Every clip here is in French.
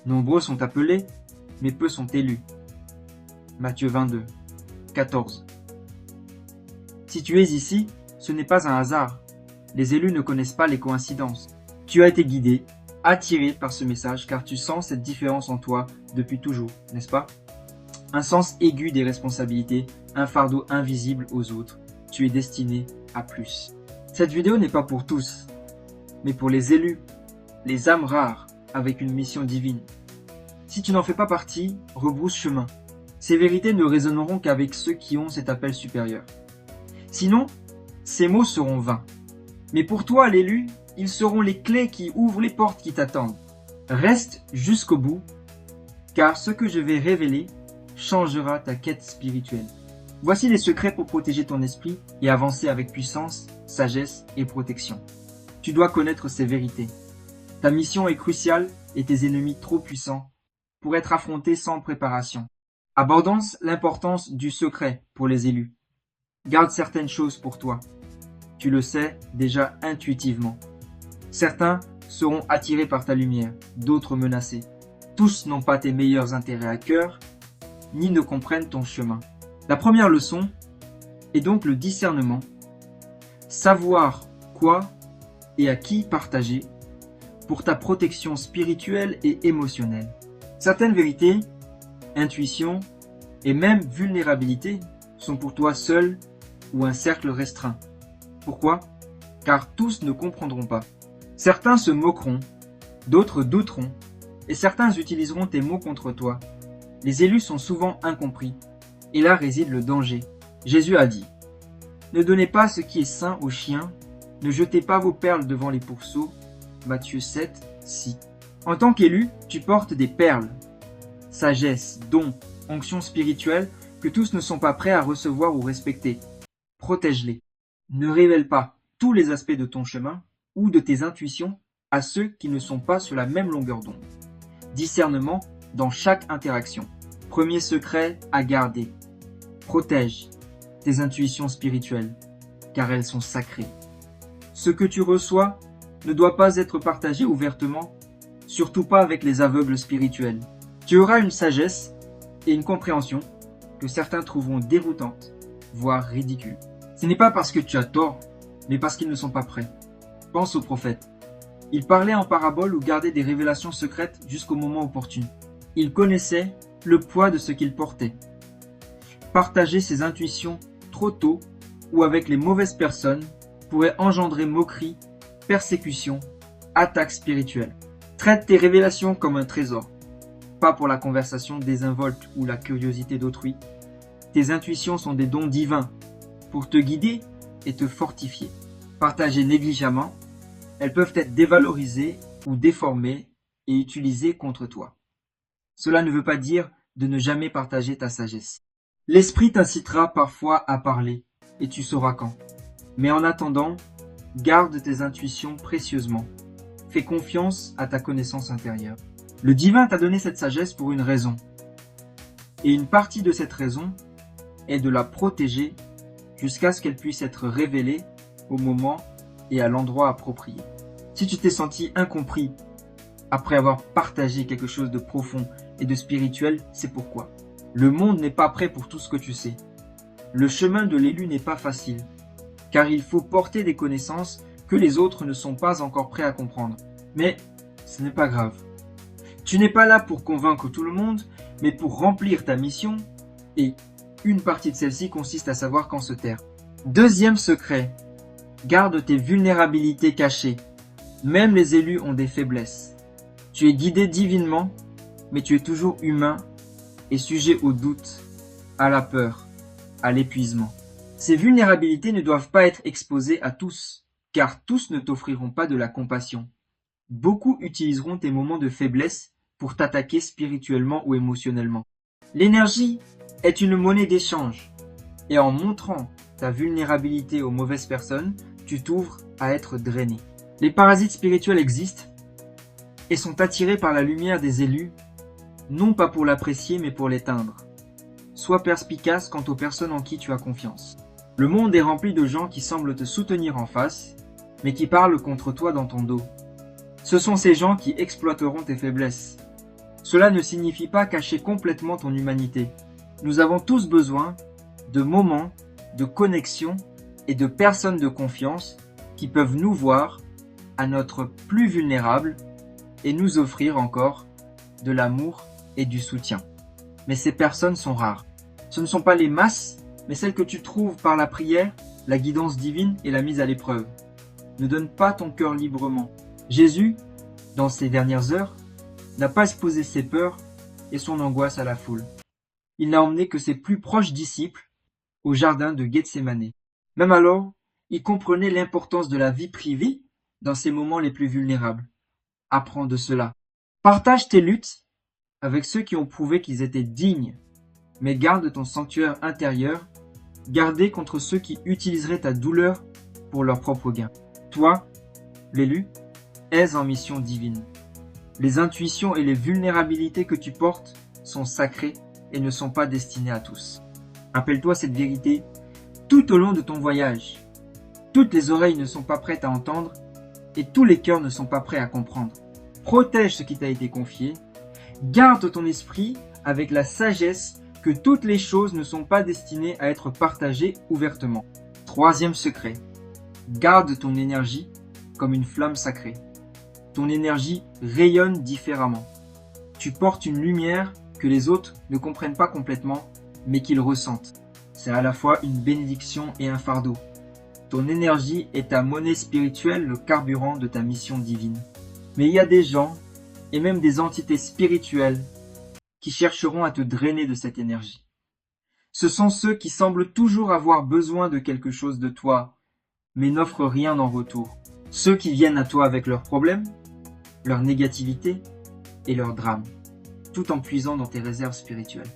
Nombreux sont appelés, mais peu sont élus. Matthieu 22, 14. Si tu es ici, ce n'est pas un hasard. Les élus ne connaissent pas les coïncidences. Tu as été guidé, attiré par ce message car tu sens cette différence en toi depuis toujours, n'est-ce pas? Un sens aigu des responsabilités, un fardeau invisible aux autres. Tu es destiné à plus. Cette vidéo n'est pas pour tous, mais pour les élus, les âmes rares avec une mission divine. Si tu n'en fais pas partie, rebrousse chemin. Ces vérités ne résonneront qu'avec ceux qui ont cet appel supérieur. Sinon, ces mots seront vains. Mais pour toi, l'élu, ils seront les clés qui ouvrent les portes qui t'attendent. Reste jusqu'au bout, car ce que je vais révéler changera ta quête spirituelle. Voici les secrets pour protéger ton esprit et avancer avec puissance, sagesse et protection. Tu dois connaître ces vérités. Ta mission est cruciale et tes ennemis trop puissants pour être affrontés sans préparation. Abordons l'importance du secret pour les élus. Garde certaines choses pour toi. Tu le sais déjà intuitivement. Certains seront attirés par ta lumière, d'autres menacés. Tous n'ont pas tes meilleurs intérêts à cœur, ni ne comprennent ton chemin. La première leçon est donc le discernement. Savoir quoi et à qui partager pour ta protection spirituelle et émotionnelle. Certaines vérités, intuitions et même vulnérabilité sont pour toi seul ou un cercle restreint. Pourquoi? Car tous ne comprendront pas. Certains se moqueront, d'autres douteront, et certains utiliseront tes mots contre toi. Les élus sont souvent incompris, et là réside le danger. Jésus a dit, « Ne donnez pas ce qui est sain aux chiens, ne jetez pas vos perles devant les pourceaux. » Matthieu 7, 6. En tant qu'élu, tu portes des perles. Sagesse, dons, onction spirituelle que tous ne sont pas prêts à recevoir ou respecter. Protège-les. Ne révèle pas tous les aspects de ton chemin ou de tes intuitions à ceux qui ne sont pas sur la même longueur d'onde. Discernement dans chaque interaction. Premier secret à garder. Protège tes intuitions spirituelles, car elles sont sacrées. Ce que tu reçois ne doit pas être partagé ouvertement, surtout pas avec les aveugles spirituels. Tu auras une sagesse et une compréhension que certains trouveront déroutantes, voire ridicules. Ce n'est pas parce que tu as tort, mais parce qu'ils ne sont pas prêts. Pense aux prophètes. Ils parlaient en parabole ou gardaient des révélations secrètes jusqu'au moment opportun. Ils connaissaient le poids de ce qu'ils portaient. Partager ses intuitions trop tôt ou avec les mauvaises personnes pourrait engendrer moquerie, persécution, attaque spirituelle. Traite tes révélations comme un trésor, pas pour la conversation désinvolte ou la curiosité d'autrui. Tes intuitions sont des dons divins pour te guider et te fortifier. Partagées négligemment, elles peuvent être dévalorisées ou déformées et utilisées contre toi. Cela ne veut pas dire de ne jamais partager ta sagesse. L'esprit t'incitera parfois à parler, et tu sauras quand. Mais en attendant, garde tes intuitions précieusement. Fais confiance à ta connaissance intérieure. Le divin t'a donné cette sagesse pour une raison. Et une partie de cette raison est de la protéger jusqu'à ce qu'elle puisse être révélée au moment et à l'endroit approprié. Si tu t'es senti incompris après avoir partagé quelque chose de profond et de spirituel, c'est pourquoi. Le monde n'est pas prêt pour tout ce que tu sais. Le chemin de l'élu n'est pas facile, car il faut porter des connaissances que les autres ne sont pas encore prêts à comprendre. Mais ce n'est pas grave. Tu n'es pas là pour convaincre tout le monde, mais pour remplir ta mission, et une partie de celle-ci consiste à savoir quand se taire. Deuxième secret, garde tes vulnérabilités cachées. Même les élus ont des faiblesses. Tu es guidé divinement, mais tu es toujours humain et sujet au doute, à la peur, à l'épuisement. Ces vulnérabilités ne doivent pas être exposées à tous, car tous ne t'offriront pas de la compassion. Beaucoup utiliseront tes moments de faiblesse pour t'attaquer spirituellement ou émotionnellement. L'énergie est une monnaie d'échange, et en montrant ta vulnérabilité aux mauvaises personnes, tu t'ouvres à être drainé. Les parasites spirituels existent et sont attirés par la lumière des élus, non pas pour l'apprécier mais pour l'éteindre. Sois perspicace quant aux personnes en qui tu as confiance. Le monde est rempli de gens qui semblent te soutenir en face, mais qui parlent contre toi dans ton dos. Ce sont ces gens qui exploiteront tes faiblesses. Cela ne signifie pas cacher complètement ton humanité. Nous avons tous besoin de moments, de connexion et de personnes de confiance qui peuvent nous voir à notre plus vulnérable et nous offrir encore de l'amour et du soutien. Mais ces personnes sont rares. Ce ne sont pas les masses, mais celles que tu trouves par la prière, la guidance divine et la mise à l'épreuve. Ne donne pas ton cœur librement. Jésus, dans ses dernières heures, n'a pas exposé ses peurs et son angoisse à la foule. Il n'a emmené que ses plus proches disciples au jardin de Gethsémani. Même alors, il comprenait l'importance de la vie privée dans ses moments les plus vulnérables. Apprends de cela. Partage tes luttes avec ceux qui ont prouvé qu'ils étaient dignes, mais garde ton sanctuaire intérieur, gardé contre ceux qui utiliseraient ta douleur pour leur propre gain. Toi, l'élu, es en mission divine. Les intuitions et les vulnérabilités que tu portes sont sacrées et ne sont pas destinées à tous. Rappelle-toi cette vérité tout au long de ton voyage. Toutes les oreilles ne sont pas prêtes à entendre et tous les cœurs ne sont pas prêts à comprendre. Protège ce qui t'a été confié. Garde ton esprit avec la sagesse que toutes les choses ne sont pas destinées à être partagées ouvertement. Troisième secret. Garde ton énergie comme une flamme sacrée. Ton énergie rayonne différemment. Tu portes une lumière que les autres ne comprennent pas complètement, mais qu'ils ressentent. C'est à la fois une bénédiction et un fardeau. Ton énergie est ta monnaie spirituelle, le carburant de ta mission divine. Mais il y a des gens, et même des entités spirituelles, qui chercheront à te drainer de cette énergie. Ce sont ceux qui semblent toujours avoir besoin de quelque chose de toi, mais n'offrent rien en retour. Ceux qui viennent à toi avec leurs problèmes, leur négativité et leurs drames, tout en puisant dans tes réserves spirituelles.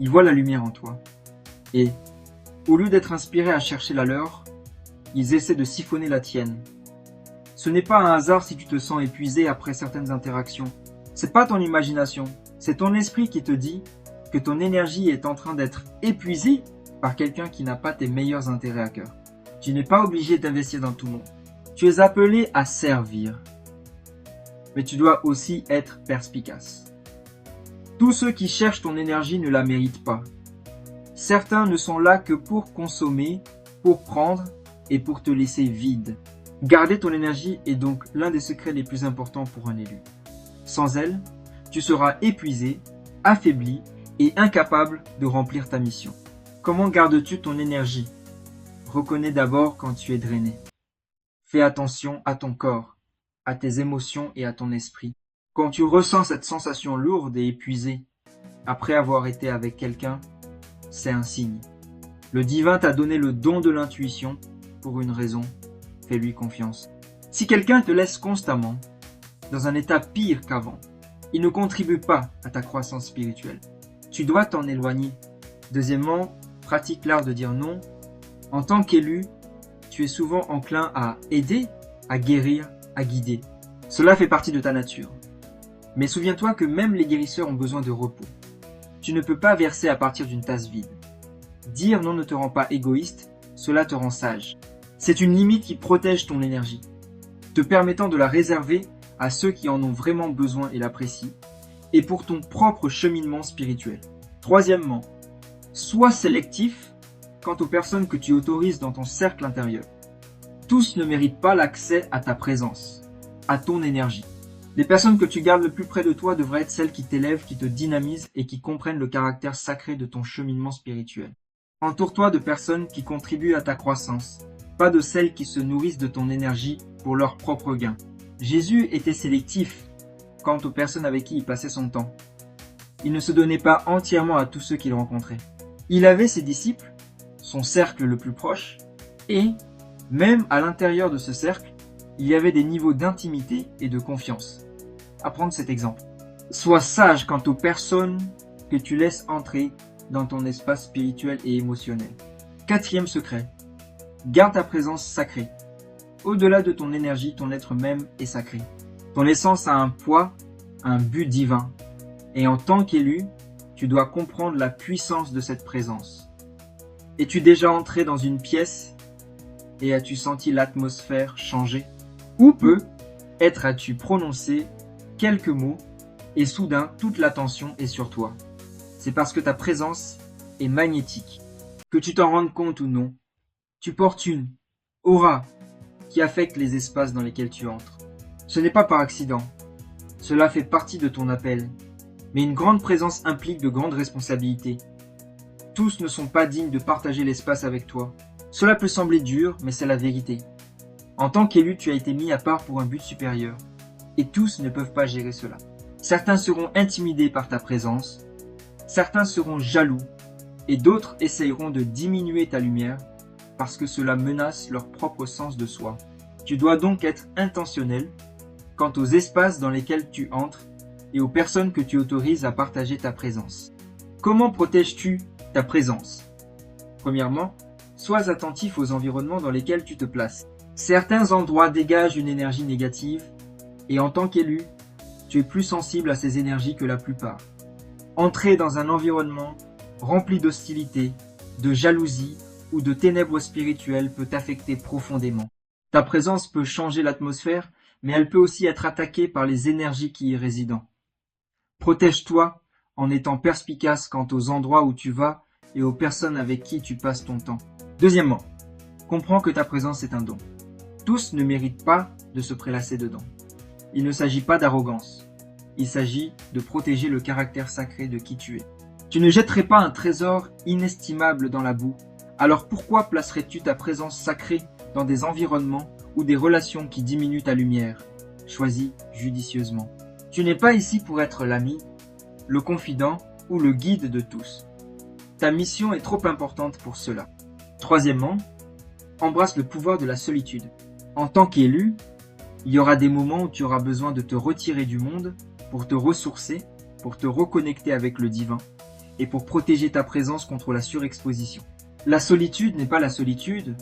Ils voient la lumière en toi. Et, au lieu d'être inspirés à chercher la leur, ils essaient de siphonner la tienne. Ce n'est pas un hasard si tu te sens épuisé après certaines interactions. C'est pas ton imagination, c'est ton esprit qui te dit que ton énergie est en train d'être épuisée par quelqu'un qui n'a pas tes meilleurs intérêts à cœur. Tu n'es pas obligé d'investir dans tout le monde. Tu es appelé à servir. Mais tu dois aussi être perspicace. Tous ceux qui cherchent ton énergie ne la méritent pas. Certains ne sont là que pour consommer, pour prendre et pour te laisser vide. Garder ton énergie est donc l'un des secrets les plus importants pour un élu. Sans elle, tu seras épuisé, affaibli et incapable de remplir ta mission. Comment gardes-tu ton énergie? Reconnais d'abord quand tu es drainé. Fais attention à ton corps, à tes émotions et à ton esprit. Quand tu ressens cette sensation lourde et épuisée, après avoir été avec quelqu'un, c'est un signe. Le divin t'a donné le don de l'intuition pour une raison. Fais-lui confiance. Si quelqu'un te laisse constamment dans un état pire qu'avant, il ne contribue pas à ta croissance spirituelle. Tu dois t'en éloigner. Deuxièmement, pratique l'art de dire non. En tant qu'élu, tu es souvent enclin à aider, à guérir, à guider. Cela fait partie de ta nature. Mais souviens-toi que même les guérisseurs ont besoin de repos. Tu ne peux pas verser à partir d'une tasse vide. Dire non ne te rend pas égoïste, cela te rend sage. C'est une limite qui protège ton énergie, te permettant de la réserver à ceux qui en ont vraiment besoin et l'apprécient, et pour ton propre cheminement spirituel. Troisièmement, sois sélectif quant aux personnes que tu autorises dans ton cercle intérieur. Tous ne méritent pas l'accès à ta présence, à ton énergie. Les personnes que tu gardes le plus près de toi devraient être celles qui t'élèvent, qui te dynamisent et qui comprennent le caractère sacré de ton cheminement spirituel. Entoure-toi de personnes qui contribuent à ta croissance, pas de celles qui se nourrissent de ton énergie pour leur propre gain. Jésus était sélectif quant aux personnes avec qui il passait son temps. Il ne se donnait pas entièrement à tous ceux qu'il rencontrait. Il avait ses disciples, son cercle le plus proche, et, même à l'intérieur de ce cercle, il y avait des niveaux d'intimité et de confiance. Apprends cet exemple. Sois sage quant aux personnes que tu laisses entrer dans ton espace spirituel et émotionnel. Quatrième secret. Garde ta présence sacrée. Au-delà de ton énergie, ton être même est sacré. Ton essence a un poids, un but divin. Et en tant qu'élu, tu dois comprendre la puissance de cette présence. Es-tu déjà entré dans une pièce et as-tu senti l'atmosphère changer? Ou peut-être as-tu prononcé quelques mots Et soudain, toute l'attention est sur toi. C'est parce que ta présence est magnétique. Que tu t'en rendes compte ou non, tu portes une aura qui affecte les espaces dans lesquels tu entres. Ce n'est pas par accident. Cela fait partie de ton appel. Mais une grande présence implique de grandes responsabilités. Tous ne sont pas dignes de partager l'espace avec toi. Cela peut sembler dur, mais c'est la vérité. En tant qu'élu, tu as été mis à part pour un but supérieur. Et tous ne peuvent pas gérer cela. Certains seront intimidés par ta présence, certains seront jaloux, et d'autres essayeront de diminuer ta lumière parce que cela menace leur propre sens de soi. Tu dois donc être intentionnel quant aux espaces dans lesquels tu entres et aux personnes que tu autorises à partager ta présence. Comment protèges-tu ta présence? Premièrement, sois attentif aux environnements dans lesquels tu te places. Certains endroits dégagent une énergie négative et en tant qu'élu, tu es plus sensible à ces énergies que la plupart. Entrer dans un environnement rempli d'hostilité, de jalousie ou de ténèbres spirituelles peut t'affecter profondément. Ta présence peut changer l'atmosphère, mais elle peut aussi être attaquée par les énergies qui y résident. Protège-toi en étant perspicace quant aux endroits où tu vas et aux personnes avec qui tu passes ton temps. Deuxièmement, comprends que ta présence est un don. Tous ne méritent pas de se prélasser dedans. Il ne s'agit pas d'arrogance. Il s'agit de protéger le caractère sacré de qui tu es. Tu ne jetterais pas un trésor inestimable dans la boue. Alors pourquoi placerais-tu ta présence sacrée dans des environnements ou des relations qui diminuent ta lumière? Choisis judicieusement. Tu n'es pas ici pour être l'ami, le confident ou le guide de tous. Ta mission est trop importante pour cela. Troisièmement, embrasse le pouvoir de la solitude. En tant qu'élu, il y aura des moments où tu auras besoin de te retirer du monde pour te ressourcer, pour te reconnecter avec le divin et pour protéger ta présence contre la surexposition. La solitude n'est pas la solitude,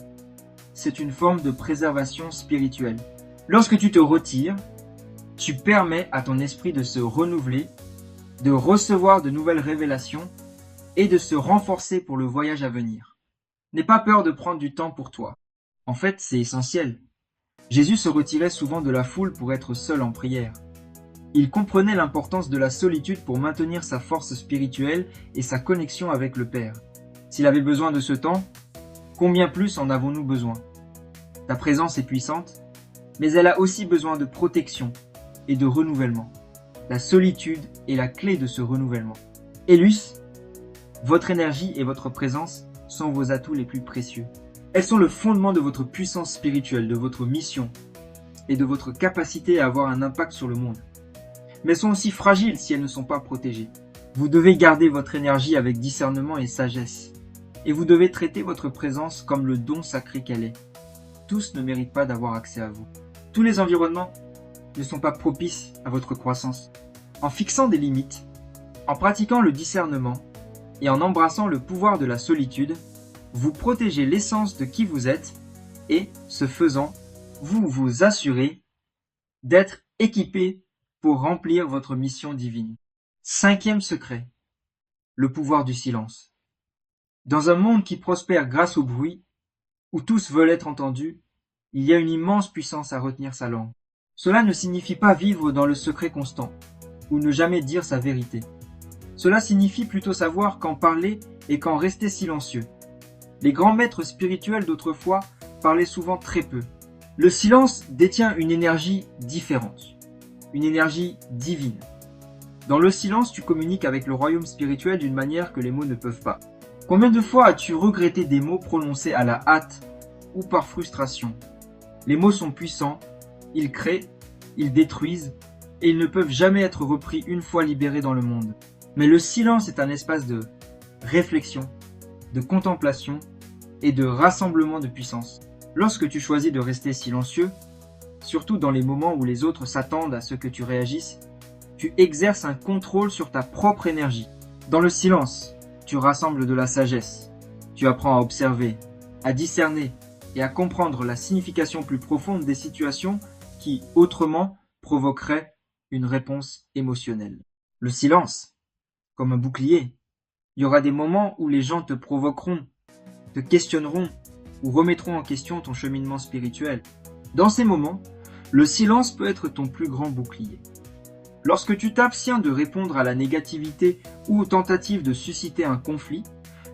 c'est une forme de préservation spirituelle. Lorsque tu te retires, tu permets à ton esprit de se renouveler, de recevoir de nouvelles révélations et de se renforcer pour le voyage à venir. N'aie pas peur de prendre du temps pour toi. En fait, c'est essentiel. Jésus se retirait souvent de la foule pour être seul en prière. Il comprenait l'importance de la solitude pour maintenir sa force spirituelle et sa connexion avec le Père. S'il avait besoin de ce temps, combien plus en avons-nous besoin? Ta présence est puissante, mais elle a aussi besoin de protection et de renouvellement. La solitude est la clé de ce renouvellement. Élus, votre énergie et votre présence sont vos atouts les plus précieux. Elles sont le fondement de votre puissance spirituelle, de votre mission et de votre capacité à avoir un impact sur le monde. Mais elles sont aussi fragiles si elles ne sont pas protégées. Vous devez garder votre énergie avec discernement et sagesse. Et vous devez traiter votre présence comme le don sacré qu'elle est. Tous ne méritent pas d'avoir accès à vous. Tous les environnements ne sont pas propices à votre croissance. En fixant des limites, en pratiquant le discernement et en embrassant le pouvoir de la solitude, vous protégez l'essence de qui vous êtes et, ce faisant, vous vous assurez d'être équipé pour remplir votre mission divine. Cinquième secret, le pouvoir du silence. Dans un monde qui prospère grâce au bruit, où tous veulent être entendus, il y a une immense puissance à retenir sa langue. Cela ne signifie pas vivre dans le secret constant, ou ne jamais dire sa vérité. Cela signifie plutôt savoir quand parler et quand rester silencieux. Les grands maîtres spirituels d'autrefois parlaient souvent très peu. Le silence détient une énergie différente, une énergie divine. Dans le silence, tu communiques avec le royaume spirituel d'une manière que les mots ne peuvent pas. Combien de fois as-tu regretté des mots prononcés à la hâte ou par frustration? Les mots sont puissants, ils créent, ils détruisent, et ils ne peuvent jamais être repris une fois libérés dans le monde. Mais le silence est un espace de réflexion, de contemplation et de rassemblement de puissance. Lorsque tu choisis de rester silencieux, surtout dans les moments où les autres s'attendent à ce que tu réagisses, tu exerces un contrôle sur ta propre énergie. Dans le silence, tu rassembles de la sagesse. Tu apprends à observer, à discerner et à comprendre la signification plus profonde des situations qui, autrement, provoqueraient une réponse émotionnelle. Le silence, comme un bouclier. Il y aura des moments où les gens te provoqueront, te questionneront ou remettront en question ton cheminement spirituel. Dans ces moments, le silence peut être ton plus grand bouclier. Lorsque tu t'abstiens de répondre à la négativité ou aux tentatives de susciter un conflit,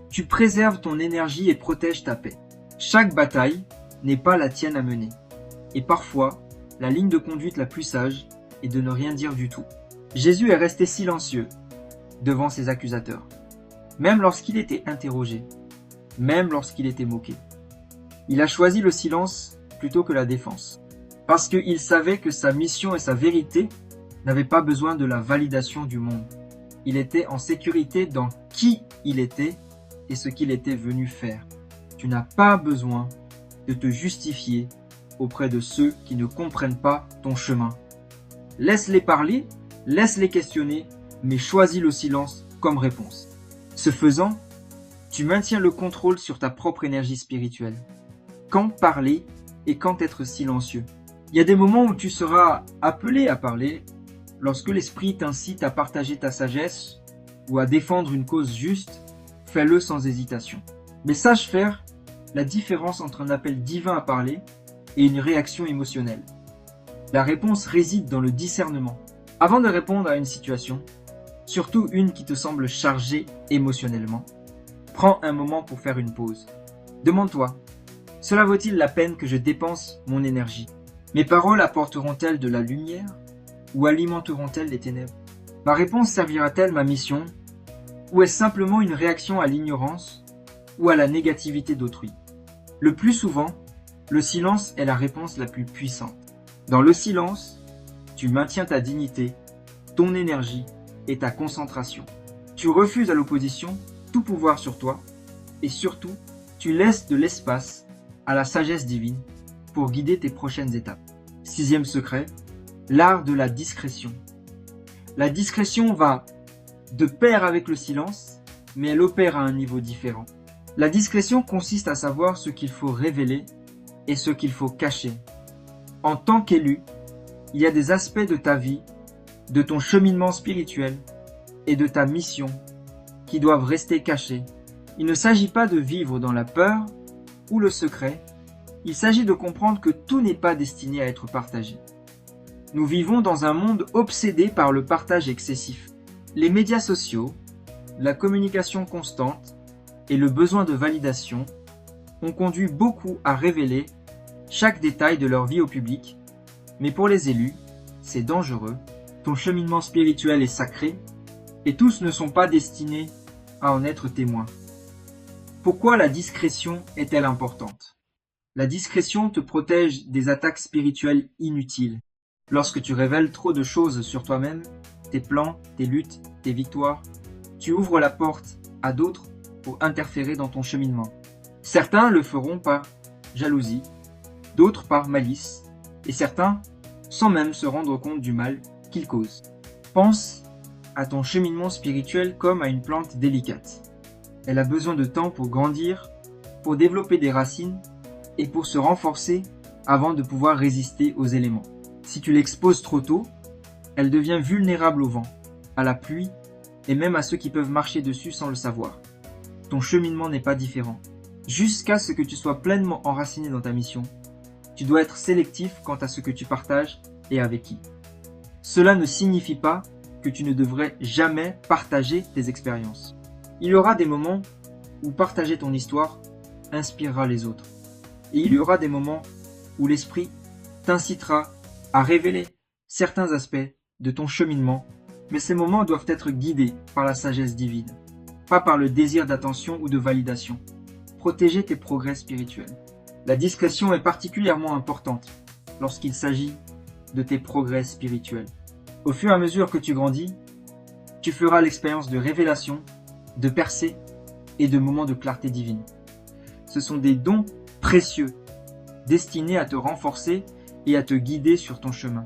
tu préserves ton énergie et protèges ta paix. Chaque bataille n'est pas la tienne à mener. Et parfois, la ligne de conduite la plus sage est de ne rien dire du tout. Jésus est resté silencieux devant ses accusateurs, même lorsqu'il était interrogé, même lorsqu'il était moqué. Il a choisi le silence plutôt que la défense, parce qu'il savait que sa mission et sa vérité n'avaient pas besoin de la validation du monde. Il était en sécurité dans qui il était et ce qu'il était venu faire. Tu n'as pas besoin de te justifier auprès de ceux qui ne comprennent pas ton chemin. Laisse-les parler, laisse-les questionner, mais choisis le silence comme réponse. Ce faisant, tu maintiens le contrôle sur ta propre énergie spirituelle. Quand parler et quand être silencieux. Il y a des moments où tu seras appelé à parler lorsque l'esprit t'incite à partager ta sagesse ou à défendre une cause juste, fais-le sans hésitation. Mais sache faire la différence entre un appel divin à parler et une réaction émotionnelle. La réponse réside dans le discernement. Avant de répondre à une situation, surtout une qui te semble chargée émotionnellement, prends un moment pour faire une pause. Demande-toi, cela vaut-il la peine que je dépense mon énergie? Mes paroles apporteront-elles de la lumière ou alimenteront-elles les ténèbres? Ma réponse servira-t-elle ma mission ou est-ce simplement une réaction à l'ignorance ou à la négativité d'autrui? Le plus souvent, le silence est la réponse la plus puissante. Dans le silence, tu maintiens ta dignité, ton énergie et ta concentration. Tu refuses à l'opposition tout pouvoir sur toi et surtout, tu laisses de l'espace à la sagesse divine pour guider tes prochaines étapes. 6e secret, l'art de la discrétion. La discrétion va de pair avec le silence, mais elle opère à un niveau différent. La discrétion consiste à savoir ce qu'il faut révéler et ce qu'il faut cacher. En tant qu'élu, il y a des aspects de ta vie, de ton cheminement spirituel et de ta mission qui doivent rester cachés. Il ne s'agit pas de vivre dans la peur ou le secret, il s'agit de comprendre que tout n'est pas destiné à être partagé. Nous vivons dans un monde obsédé par le partage excessif. Les médias sociaux, la communication constante et le besoin de validation ont conduit beaucoup à révéler chaque détail de leur vie au public, mais pour les élus, c'est dangereux, ton cheminement spirituel est sacré, et tous ne sont pas destinés à en être témoins. Pourquoi la discrétion est-elle importante? La discrétion te protège des attaques spirituelles inutiles. Lorsque tu révèles trop de choses sur toi-même, tes plans, tes luttes, tes victoires, tu ouvres la porte à d'autres pour interférer dans ton cheminement. Certains le feront par jalousie, d'autres par malice, et certains sans même se rendre compte du mal qu'ils causent. Pense à ton cheminement spirituel comme à une plante délicate. Elle a besoin de temps pour grandir, pour développer des racines et pour se renforcer avant de pouvoir résister aux éléments. Si tu l'exposes trop tôt, elle devient vulnérable au vent, à la pluie et même à ceux qui peuvent marcher dessus sans le savoir. Ton cheminement n'est pas différent. Jusqu'à ce que tu sois pleinement enraciné dans ta mission, tu dois être sélectif quant à ce que tu partages et avec qui. Cela ne signifie pas que tu ne devrais jamais partager tes expériences. Il y aura des moments où partager ton histoire inspirera les autres. Et il y aura des moments où l'esprit t'incitera à révéler certains aspects de ton cheminement, mais ces moments doivent être guidés par la sagesse divine, pas par le désir d'attention ou de validation. Protéger tes progrès spirituels. La discrétion est particulièrement importante lorsqu'il s'agit de tes progrès spirituels. Au fur et à mesure que tu grandis, tu feras l'expérience de révélation, de percée et de moments de clarté divine. Ce sont des dons précieux, destinés à te renforcer et à te guider sur ton chemin.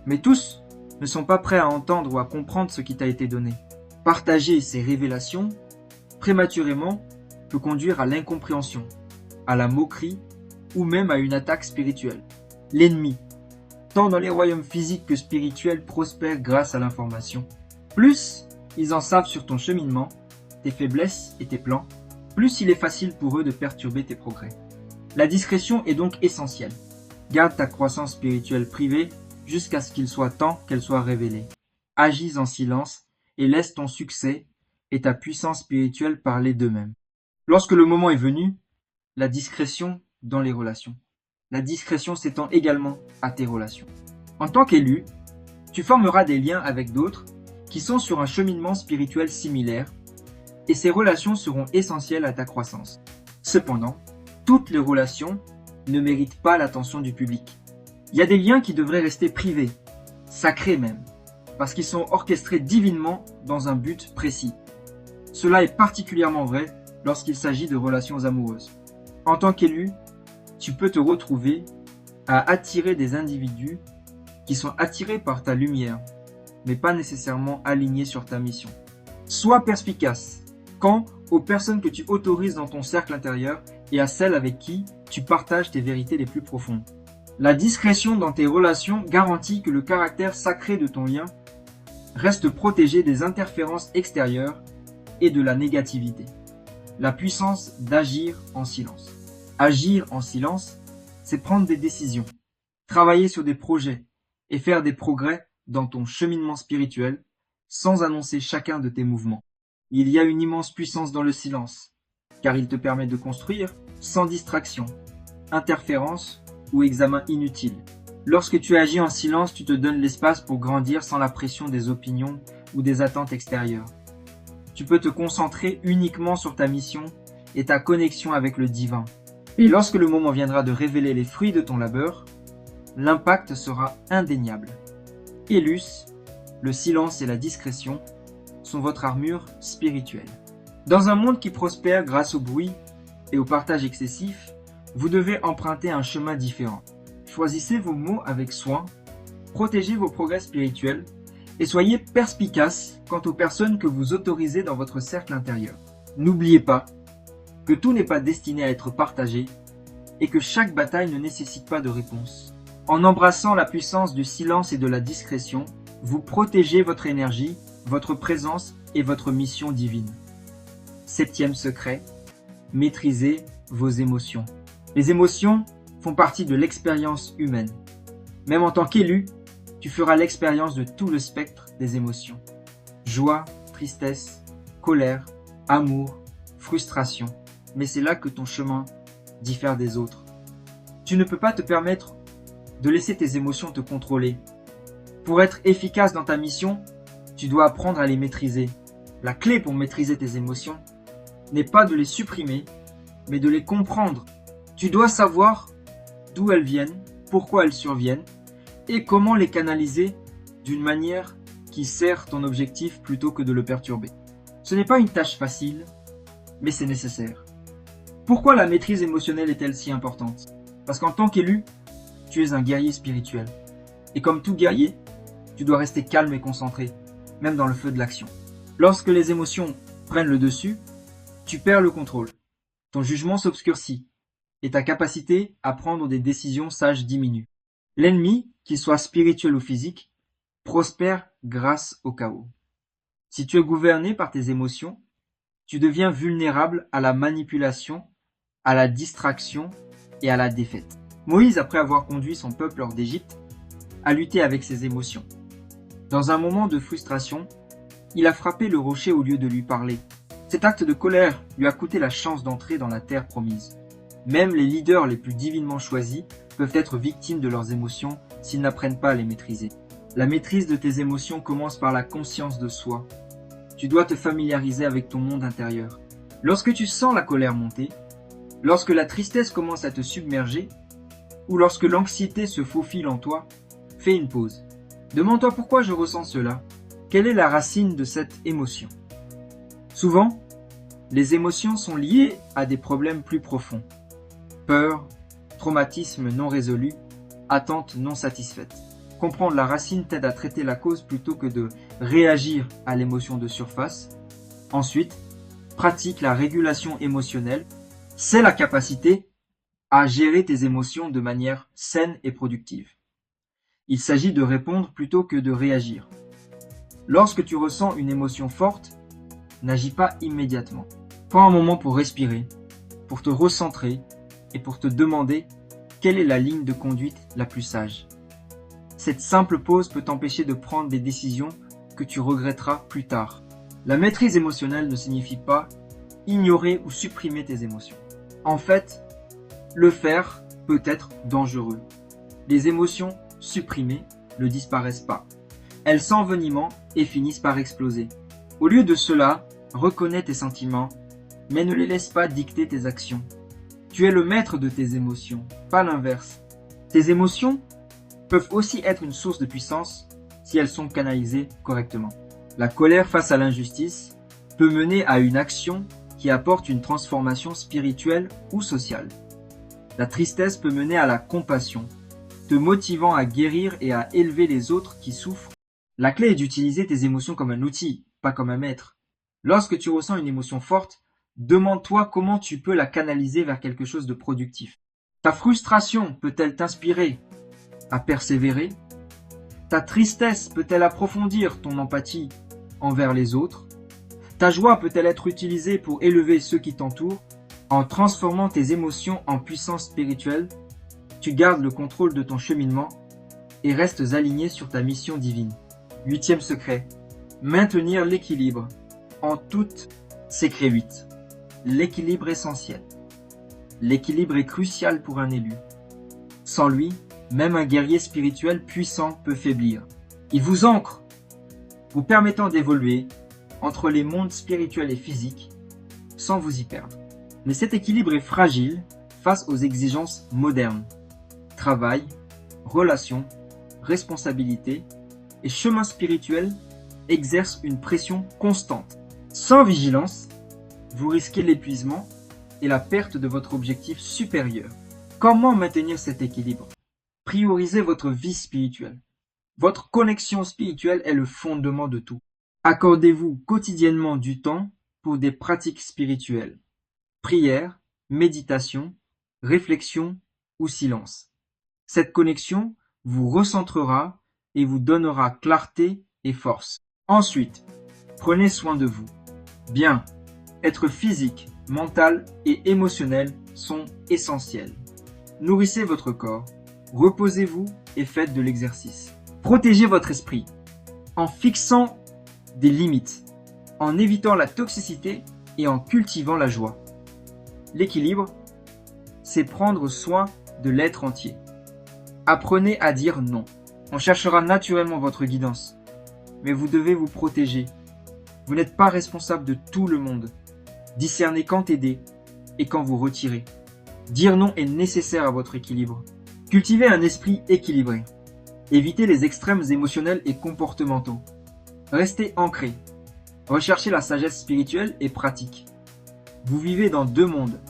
Mais tous ne sont pas prêts à entendre ou à comprendre ce qui t'a été donné. Partager ces révélations prématurément peut conduire à l'incompréhension, à la moquerie ou même à une attaque spirituelle. L'ennemi, tant dans les royaumes physiques que spirituels, prospère grâce à l'information. Plus ils en savent sur ton cheminement, tes faiblesses et tes plans, plus il est facile pour eux de perturber tes progrès. La discrétion est donc essentielle. Garde ta croissance spirituelle privée jusqu'à ce qu'il soit temps qu'elle soit révélée. agis en silence et laisse ton succès et ta puissance spirituelle parler d'eux-mêmes. Lorsque le moment est venu, la discrétion dans les relations. La discrétion s'étend également à tes relations. En tant qu'élu, tu formeras des liens avec d'autres qui sont sur un cheminement spirituel similaire et ces relations seront essentielles à ta croissance. Cependant, toutes les relations ne méritent pas l'attention du public. Il y a des liens qui devraient rester privés, sacrés même, parce qu'ils sont orchestrés divinement dans un but précis. Cela est particulièrement vrai lorsqu'il s'agit de relations amoureuses. En tant qu'élu, tu peux te retrouver à attirer des individus qui sont attirés par ta lumière, mais pas nécessairement alignés sur ta mission. Sois perspicace quant aux personnes que tu autorises dans ton cercle intérieur et à celles avec qui tu partages tes vérités les plus profondes. La discrétion dans tes relations garantit que le caractère sacré de ton lien reste protégé des interférences extérieures et de la négativité. La puissance d'agir en silence. Agir en silence, c'est prendre des décisions, travailler sur des projets et faire des progrès dans ton cheminement spirituel sans annoncer chacun de tes mouvements. Il y a une immense puissance dans le silence, car il te permet de construire sans distraction, interférence ou examen inutile. Lorsque tu agis en silence, tu te donnes l'espace pour grandir sans la pression des opinions ou des attentes extérieures. Tu peux te concentrer uniquement sur ta mission et ta connexion avec le divin. Et lorsque le moment viendra de révéler les fruits de ton labeur, l'impact sera indéniable. Élus, le silence et la discrétion sont votre armure spirituelle. Dans un monde qui prospère grâce au bruit et au partage excessif, vous devez emprunter un chemin différent. Choisissez vos mots avec soin, protégez vos progrès spirituels et soyez perspicaces quant aux personnes que vous autorisez dans votre cercle intérieur. N'oubliez pas que tout n'est pas destiné à être partagé et que chaque bataille ne nécessite pas de réponse. En embrassant la puissance du silence et de la discrétion, vous protégez votre énergie, votre présence et votre mission divine. 7e secret, maîtrisez vos émotions. Les émotions font partie de l'expérience humaine. Même en tant qu'élu, tu feras l'expérience de tout le spectre des émotions. Joie, tristesse, colère, amour, frustration. Mais c'est là que ton chemin diffère des autres. Tu ne peux pas te permettre de laisser tes émotions te contrôler. Pour être efficace dans ta mission, tu dois apprendre à les maîtriser. La clé pour maîtriser tes émotions n'est pas de les supprimer, mais de les comprendre. Tu dois savoir d'où elles viennent, pourquoi elles surviennent, et comment les canaliser d'une manière qui sert ton objectif plutôt que de le perturber. Ce n'est pas une tâche facile, mais c'est nécessaire. Pourquoi la maîtrise émotionnelle est-elle si importante? Parce qu'en tant qu'élu, tu es un guerrier spirituel. Et comme tout guerrier, tu dois rester calme et concentré, même dans le feu de l'action. Lorsque les émotions prennent le dessus, tu perds le contrôle. Ton jugement s'obscurcit et ta capacité à prendre des décisions sages diminue. L'ennemi, qu'il soit spirituel ou physique, prospère grâce au chaos. Si tu es gouverné par tes émotions, tu deviens vulnérable à la manipulation, à la distraction et à la défaite. Moïse, après avoir conduit son peuple hors d'Égypte, a lutté avec ses émotions. Dans un moment de frustration, il a frappé le rocher au lieu de lui parler. Cet acte de colère lui a coûté la chance d'entrer dans la terre promise. Même les leaders les plus divinement choisis peuvent être victimes de leurs émotions s'ils n'apprennent pas à les maîtriser. La maîtrise de tes émotions commence par la conscience de soi. Tu dois te familiariser avec ton monde intérieur. Lorsque tu sens la colère monter, lorsque la tristesse commence à te submerger, ou lorsque l'anxiété se faufile en toi, fais une pause. Demande-toi pourquoi je ressens cela. Quelle est la racine de cette émotion? Souvent, les émotions sont liées à des problèmes plus profonds. Peur, traumatisme non résolu, attente non satisfaite. Comprendre la racine t'aide à traiter la cause plutôt que de réagir à l'émotion de surface. Ensuite, pratique la régulation émotionnelle. C'est la capacité à gérer tes émotions de manière saine et productive. Il s'agit de répondre plutôt que de réagir. Lorsque tu ressens une émotion forte, n'agis pas immédiatement. Prends un moment pour respirer, pour te recentrer et pour te demander quelle est la ligne de conduite la plus sage. Cette simple pause peut t'empêcher de prendre des décisions que tu regretteras plus tard. La maîtrise émotionnelle ne signifie pas ignorer ou supprimer tes émotions. En fait, le faire peut être dangereux. Les émotions supprimées ne disparaissent pas. Elles s'enveniment et finissent par exploser. Au lieu de cela, reconnais tes sentiments, mais ne les laisse pas dicter tes actions. Tu es le maître de tes émotions, pas l'inverse. Tes émotions peuvent aussi être une source de puissance si elles sont canalisées correctement. La colère face à l'injustice peut mener à une action qui apporte une transformation spirituelle ou sociale. La tristesse peut mener à la compassion, te motivant à guérir et à élever les autres qui souffrent. La clé est d'utiliser tes émotions comme un outil, pas comme un maître. Lorsque tu ressens une émotion forte, demande-toi comment tu peux la canaliser vers quelque chose de productif. Ta frustration peut-elle t'inspirer à persévérer? Ta tristesse peut-elle approfondir ton empathie envers les autres? Ta joie peut-elle être utilisée pour élever ceux qui t'entourent? En transformant tes émotions en puissance spirituelle, tu gardes le contrôle de ton cheminement et restes aligné sur ta mission divine. 8e secret, maintenir l'équilibre en toute. Secret 8, l'équilibre essentiel. L'équilibre est crucial pour un élu. Sans lui, même un guerrier spirituel puissant peut faiblir. Il vous ancre, vous permettant d'évoluer entre les mondes spirituels et physiques sans vous y perdre. Mais cet équilibre est fragile face aux exigences modernes. Travail, relations, responsabilités et chemin spirituel exercent une pression constante. Sans vigilance, vous risquez l'épuisement et la perte de votre objectif supérieur. Comment maintenir cet équilibre? Priorisez votre vie spirituelle. Votre connexion spirituelle est le fondement de tout. Accordez-vous quotidiennement du temps pour des pratiques spirituelles. Prière, méditation, réflexion ou silence. Cette connexion vous recentrera et vous donnera clarté et force. Ensuite, prenez soin de vous. Bien, être physique, mental et émotionnel sont essentiels. Nourrissez votre corps, reposez-vous et faites de l'exercice. Protégez votre esprit en fixant des limites, en évitant la toxicité et en cultivant la joie. L'équilibre, c'est prendre soin de l'être entier. Apprenez à dire non. On cherchera naturellement votre guidance, mais vous devez vous protéger. Vous n'êtes pas responsable de tout le monde. Discernez quand aider et quand vous retirer. Dire non est nécessaire à votre équilibre. Cultivez un esprit équilibré. Évitez les extrêmes émotionnels et comportementaux. Restez ancré. Recherchez la sagesse spirituelle et pratique. Vous vivez dans deux mondes,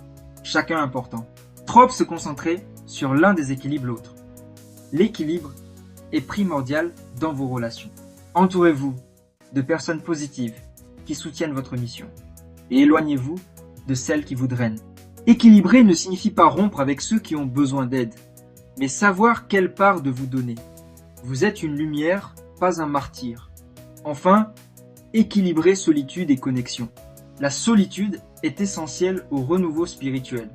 chacun important. Trop se concentrer sur l'un déséquilibre l'autre. L'équilibre est primordial dans vos relations. Entourez-vous de personnes positives qui soutiennent votre mission et éloignez-vous de celles qui vous drainent. Équilibrer ne signifie pas rompre avec ceux qui ont besoin d'aide, mais savoir quelle part de vous donner. Vous êtes une lumière, pas un martyr. Enfin, équilibrer solitude et connexion. La solitude est essentielle au renouveau spirituel.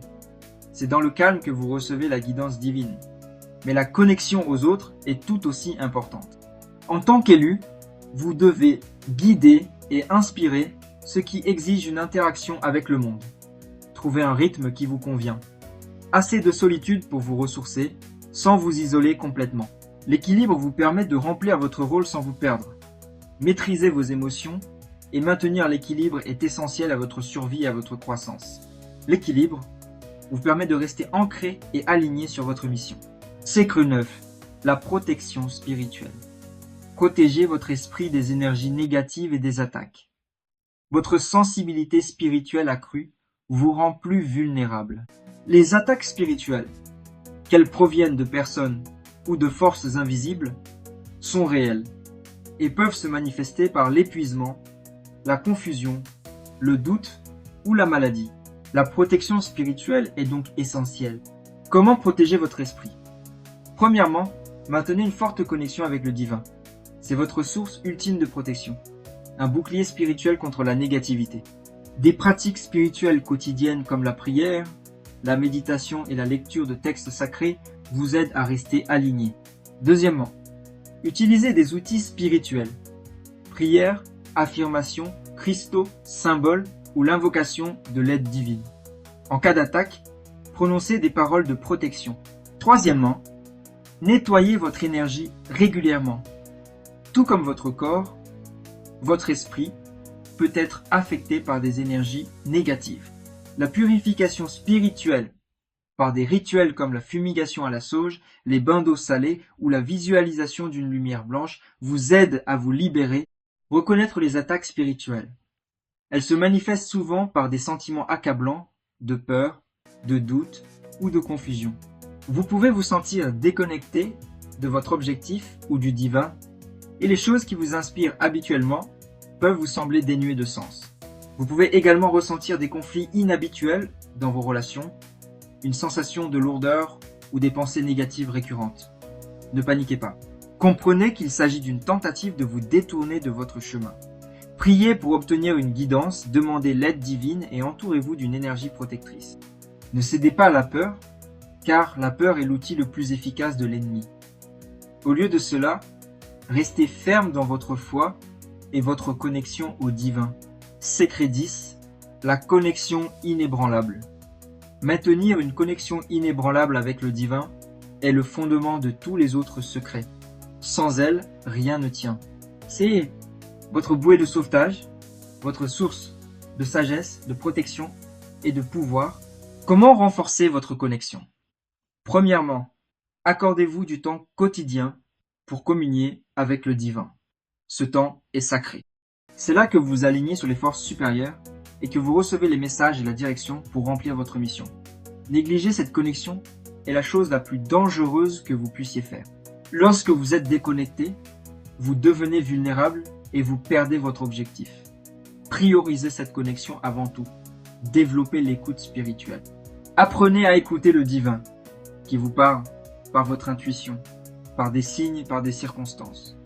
C'est dans le calme que vous recevez la guidance divine. Mais la connexion aux autres est tout aussi importante. En tant qu'élu, vous devez guider et inspirer ce qui exige une interaction avec le monde. Trouvez un rythme qui vous convient. Assez de solitude pour vous ressourcer, sans vous isoler complètement. L'équilibre vous permet de remplir votre rôle sans vous perdre. Maîtriser vos émotions et maintenir l'équilibre est essentiel à votre survie et à votre croissance. L'équilibre vous permet de rester ancré et aligné sur votre mission. Secret 9. La protection spirituelle. Protégez votre esprit des énergies négatives et des attaques. Votre sensibilité spirituelle accrue vous rend plus vulnérable. Les attaques spirituelles, qu'elles proviennent de personnes ou de forces invisibles, sont réelles et peuvent se manifester par l'épuisement, la confusion, le doute ou la maladie. La protection spirituelle est donc essentielle. Comment protéger votre esprit? Premièrement, maintenez une forte connexion avec le divin. C'est votre source ultime de protection, un bouclier spirituel contre la négativité. Des pratiques spirituelles quotidiennes comme la prière, la méditation et la lecture de textes sacrés vous aident à rester aligné. Deuxièmement, utilisez des outils spirituels. prières, affirmations, cristaux, symboles ou l'invocation de l'aide divine. En cas d'attaque, prononcez des paroles de protection. Troisièmement, nettoyez votre énergie régulièrement. Tout comme votre corps, votre esprit peut être affecté par des énergies négatives. La purification spirituelle par des rituels comme la fumigation à la sauge, les bains d'eau salée ou la visualisation d'une lumière blanche vous aide à vous libérer, reconnaître les attaques spirituelles. Elles se manifestent souvent par des sentiments accablants, de peur, de doute ou de confusion. Vous pouvez vous sentir déconnecté de votre objectif ou du divin, et les choses qui vous inspirent habituellement peuvent vous sembler dénuées de sens. Vous pouvez également ressentir des conflits inhabituels dans vos relations, une sensation de lourdeur ou des pensées négatives récurrentes. Ne paniquez pas. Comprenez qu'il s'agit d'une tentative de vous détourner de votre chemin. Priez pour obtenir une guidance, demandez l'aide divine et entourez-vous d'une énergie protectrice. Ne cédez pas à la peur, car la peur est l'outil le plus efficace de l'ennemi. Au lieu de cela, restez ferme dans votre foi et votre connexion au divin. Secret 10, la connexion inébranlable. Maintenir une connexion inébranlable avec le divin est le fondement de tous les autres secrets. Sans elle, rien ne tient. C'est votre bouée de sauvetage, votre source de sagesse, de protection et de pouvoir. Comment renforcer votre connexion? Premièrement, accordez-vous du temps quotidien pour communier avec le divin. Ce temps est sacré. C'est là que vous vous alignez sur les forces supérieures et que vous recevez les messages et la direction pour remplir votre mission. Négliger cette connexion est la chose la plus dangereuse que vous puissiez faire. Lorsque vous êtes déconnecté, vous devenez vulnérable et vous perdez votre objectif. Priorisez cette connexion avant tout. Développez l'écoute spirituelle. Apprenez à écouter le divin qui vous parle par votre intuition, par des signes, par des circonstances.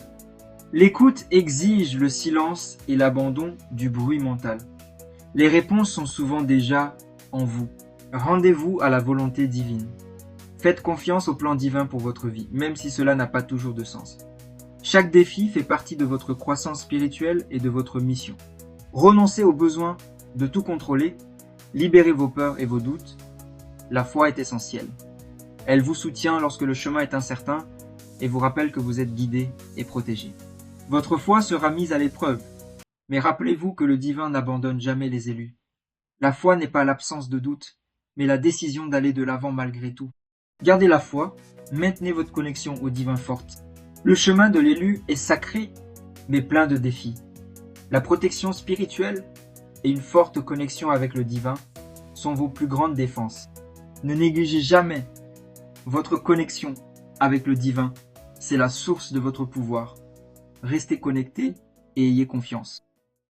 L'écoute exige le silence et l'abandon du bruit mental. Les réponses sont souvent déjà en vous. Rendez-vous à la volonté divine. Faites confiance au plan divin pour votre vie, même si cela n'a pas toujours de sens. Chaque défi fait partie de votre croissance spirituelle et de votre mission. Renoncez au besoin de tout contrôler, libérez vos peurs et vos doutes. La foi est essentielle. Elle vous soutient lorsque le chemin est incertain et vous rappelle que vous êtes guidé et protégé. Votre foi sera mise à l'épreuve, mais rappelez-vous que le divin n'abandonne jamais les élus. La foi n'est pas l'absence de doute, mais la décision d'aller de l'avant malgré tout. Gardez la foi, maintenez votre connexion au divin forte. Le chemin de l'élu est sacré, mais plein de défis. La protection spirituelle et une forte connexion avec le divin sont vos plus grandes défenses. Ne négligez jamais votre connexion avec le divin, c'est la source de votre pouvoir. Restez connectés et ayez confiance.